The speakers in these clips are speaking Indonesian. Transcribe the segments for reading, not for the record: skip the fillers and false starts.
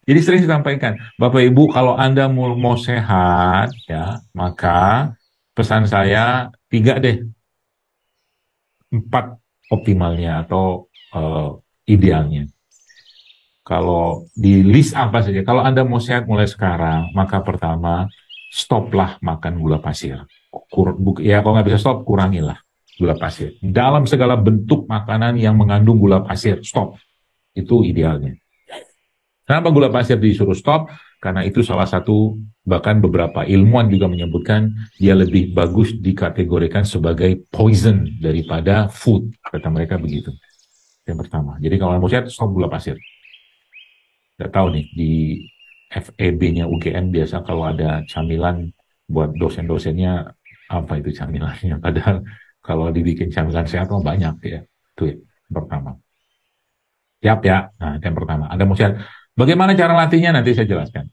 Jadi sering saya sampaikan, Bapak Ibu, kalau Anda mau sehat, ya, maka pesan saya 3 deh, 4 optimalnya atau idealnya. Kalau di list apa saja, kalau Anda mau sehat mulai sekarang, maka pertama, stoplah makan gula pasir. Ya kalau nggak bisa stop, kurangilah gula pasir. Dalam segala bentuk makanan yang mengandung gula pasir, stop. Itu idealnya. Kenapa gula pasir disuruh stop? Karena itu salah satu, bahkan beberapa ilmuwan juga menyebutkan, dia lebih bagus dikategorikan sebagai poison daripada food. Kata mereka begitu. Yang pertama. Jadi kalau mau sehat, stop gula pasir. Nggak tahu nih, di FEB-nya UGM biasa kalau ada camilan buat dosen-dosennya, apa itu camilannya. Padahal kalau dibikin camilan sehat mah banyak ya. Itu ya, yang pertama. Yap ya, nah itu yang pertama. Anda mau sehat. Bagaimana cara latihnya nanti saya jelaskan.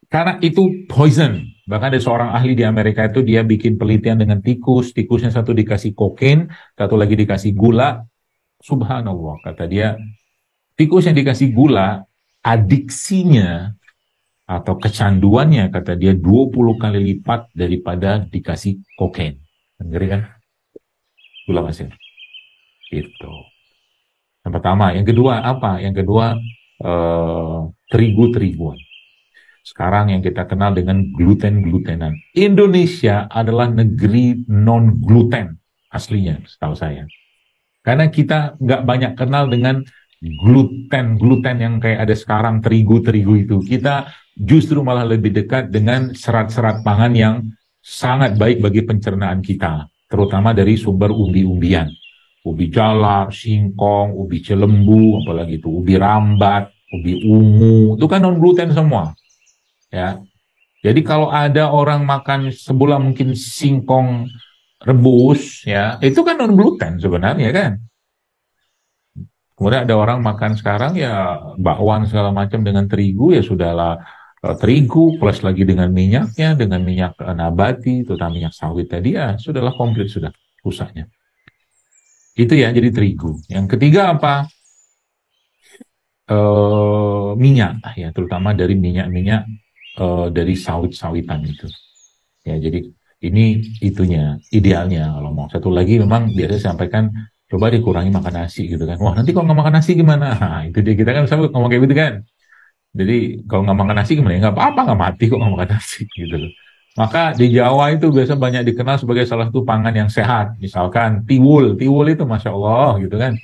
Karena itu poison. Bahkan ada seorang ahli di Amerika itu dia bikin penelitian dengan tikus. Tikusnya satu dikasih kokain, satu lagi dikasih gula. Subhanallah, kata dia, tikus yang dikasih gula, adiksinya atau kecanduannya, kata dia, 20 kali lipat daripada dikasih kokain. Ngeri kan? Gula pasir. Itu. Yang pertama. Yang kedua apa? Yang kedua, terigu-teriguan. Sekarang yang kita kenal dengan gluten-glutenan. Indonesia adalah negeri non-gluten aslinya, setahu saya. Karena kita nggak banyak kenal dengan gluten yang kayak ada sekarang, terigu-terigu itu. Kita justru malah lebih dekat dengan serat-serat pangan yang sangat baik bagi pencernaan kita, terutama dari sumber umbi-umbian. Ubi jalar, singkong, ubi celembu, apalagi itu ubi rambat, ubi ungu, itu kan non-gluten semua. Ya. Jadi kalau ada orang makan sebulan mungkin singkong rebus, ya, itu kan non-gluten sebenarnya kan. Kemudian ada orang makan sekarang ya bakwan segala macam dengan terigu, ya sudahlah, terigu plus lagi dengan minyaknya, dengan minyak nabati, terutama minyak sawit tadi, ya sudahlah komplit sudah rusaknya. Itu ya, jadi terigu. Yang ketiga apa? Minyak, ya terutama dari minyak-minyak dari sawit-sawitan itu. Ya, jadi ini itunya, idealnya kalau mau. Satu lagi memang biasa saya sampaikan, coba dikurangi makan nasi gitu kan. Wah, nanti kalau nggak makan nasi gimana? Nah, itu dia, kita kan selalu ngomong kayak gitu kan. Jadi kalau nggak makan nasi gimana? Ya nggak apa-apa, nggak mati kok nggak makan nasi gitu loh. Maka di Jawa itu biasa banyak dikenal sebagai salah satu pangan yang sehat. Misalkan tiwul itu Masya Allah gitu kan.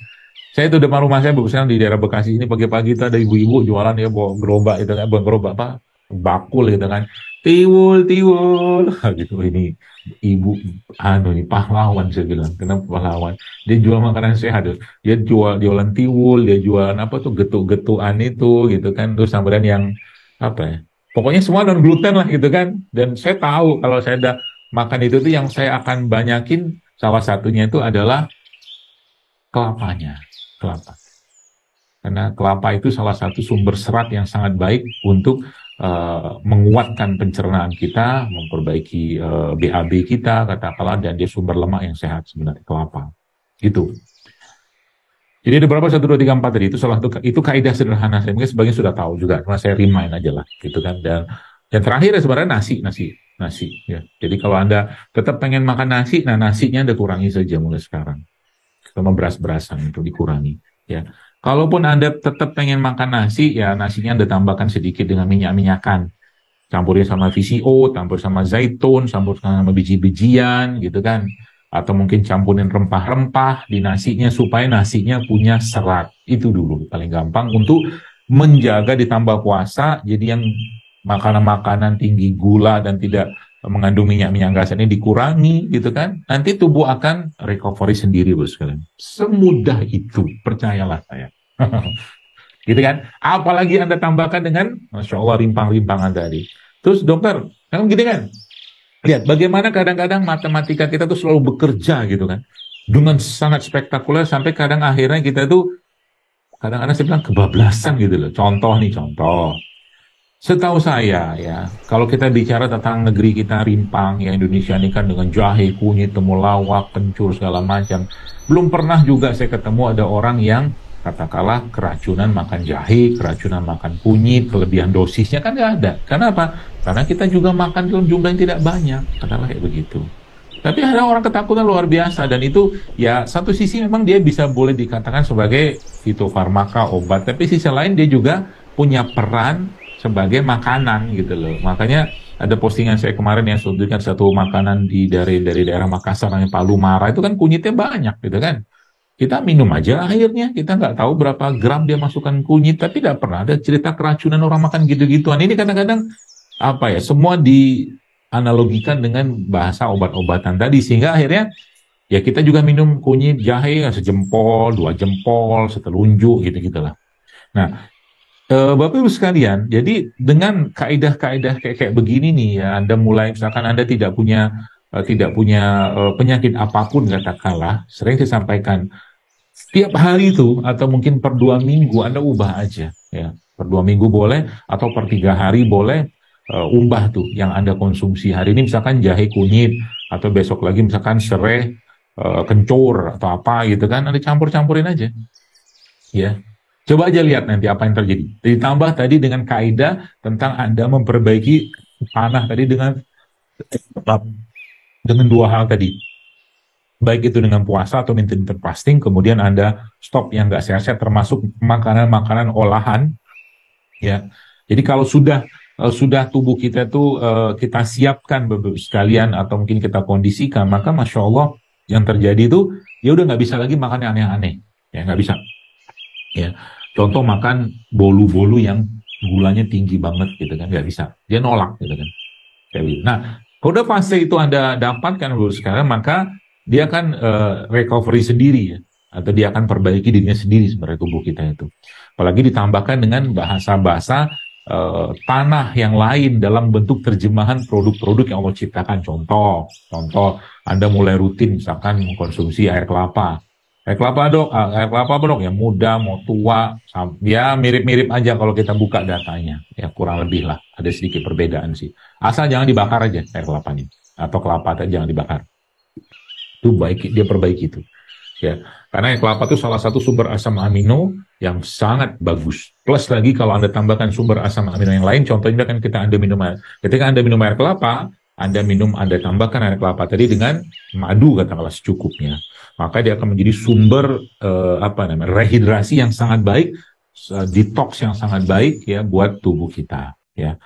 Saya itu depan rumah saya, sekarang di daerah Bekasi ini, pagi-pagi itu ada ibu-ibu jualan ya, bawa gerobak itu kan, bawa gerobak apa? Bakul gitu kan. Tiwul gitu. Ini ibu ini pahlawan, saya bilang. Kenapa pahlawan? Dia jual makanan sehat. Dia jualan tiwul, dia jualan apa tuh, getuk-getukan itu gitu kan. Terus sampean yang apa ya? Pokoknya semua non gluten lah gitu kan. Dan saya tahu kalau saya ada makan itu tuh yang saya akan banyakin, salah satunya itu adalah kelapanya. Kelapa. Karena kelapa itu salah satu sumber serat yang sangat baik untuk menguatkan pencernaan kita, memperbaiki BAB kita, katakanlah, dan dia sumber lemak yang sehat sebenarnya, kelapa. Gitu. Jadi ada berapa, 1, 2, 3, 4 tadi, itu salah satu, itu kaidah sederhana, saya mungkin sebagian sudah tahu juga, cuma saya remind aja lah, gitu kan. Dan yang terakhir sebenarnya nasi, ya. Jadi kalau Anda tetap pengen makan nasi, nah nasinya Anda kurangi saja mulai sekarang. Sama beras-berasan itu dikurangi, ya. Kalaupun Anda tetap pengen makan nasi, ya nasinya Anda tambahkan sedikit dengan minyak-minyakan. Campurin sama VCO, campur sama zaitun, campur sama biji-bijian, gitu kan. Atau mungkin campurin rempah-rempah di nasinya supaya nasinya punya serat. Itu dulu, paling gampang untuk menjaga ditambah puasa, jadi yang makanan-makanan tinggi gula dan tidak mengandung minyak-minyak gas ini dikurangi, gitu kan. Nanti tubuh akan recovery sendiri, bos kalian. Semudah itu, percayalah saya. Gitu kan. Apalagi Anda tambahkan dengan, Masya Allah, rimpang-rimpangan tadi. Terus dokter, kan gini kan, lihat bagaimana kadang-kadang matematika kita tuh selalu bekerja gitu kan, dengan sangat spektakuler, sampai kadang akhirnya kita tuh, kadang-kadang saya bilang kebablasan gitu loh. Contoh. Setahu saya ya, kalau kita bicara tentang negeri kita rimpang, ya Indonesia ini kan dengan jahe, kunyit, temulawak, kencur, segala macam. Belum pernah juga saya ketemu ada orang yang katakanlah keracunan makan jahe, keracunan makan kunyit, kelebihan dosisnya kan nggak ada. Karena apa? Karena kita juga makan dalam jumlah yang tidak banyak, katakanlah kayak begitu. Tapi ada orang ketakutan luar biasa dan itu ya satu sisi memang dia bisa boleh dikatakan sebagai fitofarmaka obat, tapi sisi lain dia juga punya peran sebagai makanan gitu loh. Makanya ada postingan saya kemarin yang sebutkan satu makanan dari daerah Makassar namanya palu mara itu kan kunyitnya banyak gitu kan. Kita minum aja akhirnya, kita nggak tahu berapa gram dia masukkan kunyit, tapi tidak pernah ada cerita keracunan orang makan gitu-gituan. Ini kadang-kadang apa ya, semua dianalogikan dengan bahasa obat-obatan tadi, sehingga akhirnya ya kita juga minum kunyit jahe sejempol, 2 jempol, setelunjuk gitu-gitulah. Nah, Bapak Ibu sekalian, jadi dengan kaidah-kaidah kayak begini nih ya, Anda mulai misalkan Anda tidak punya penyakit apapun katakanlah, sering saya sampaikan setiap hari itu atau mungkin per 2 minggu Anda ubah aja ya, per 2 minggu boleh atau per 3 hari boleh, ubah tuh yang Anda konsumsi hari ini misalkan jahe kunyit atau besok lagi misalkan serai kencur atau apa gitu kan, Anda campur-campurin aja ya. Coba aja lihat nanti apa yang terjadi. Ditambah tadi dengan kaidah tentang Anda memperbaiki tanah tadi dengan 2 hal tadi. Baik itu dengan puasa atau intermittent fasting, kemudian Anda stop yang nggak sehat-sehat termasuk makanan-makanan olahan ya. Jadi kalau sudah tubuh kita tuh kita siapkan Bapak sekalian atau mungkin kita kondisikan, maka Masya Allah yang terjadi itu ya udah nggak bisa lagi makan yang aneh-aneh ya, nggak bisa. Ya, contoh makan bolu-bolu yang gulanya tinggi banget gitu kan, nggak bisa, dia nolak gitu kan. Nah, kalau udah fase itu Anda dapatkan dulu sekarang, maka dia akan recovery sendiri ya, atau dia akan perbaiki dirinya sendiri sebenarnya tubuh kita itu. Apalagi ditambahkan dengan bahasa-bahasa tanah yang lain dalam bentuk terjemahan produk-produk yang Allah ciptakan. Contoh Anda mulai rutin misalkan mengkonsumsi air kelapa. Air kelapa dok, air kelapa apa dok? Ya muda, mau tua, ya mirip-mirip aja kalau kita buka datanya. Ya kurang lebih lah, ada sedikit perbedaan sih. Asal jangan dibakar aja air kelapanya. Atau kelapa tadi jangan dibakar. Itu baik, dia perbaiki itu. Ya, karena air kelapa itu salah satu sumber asam amino yang sangat bagus. Plus lagi kalau Anda tambahkan sumber asam amino yang lain, contohnya kan ketika Anda minum air kelapa, Anda tambahkan air kelapa tadi dengan madu katakanlah secukupnya, maka dia akan menjadi sumber rehidrasi yang sangat baik, detox yang sangat baik ya buat tubuh kita ya.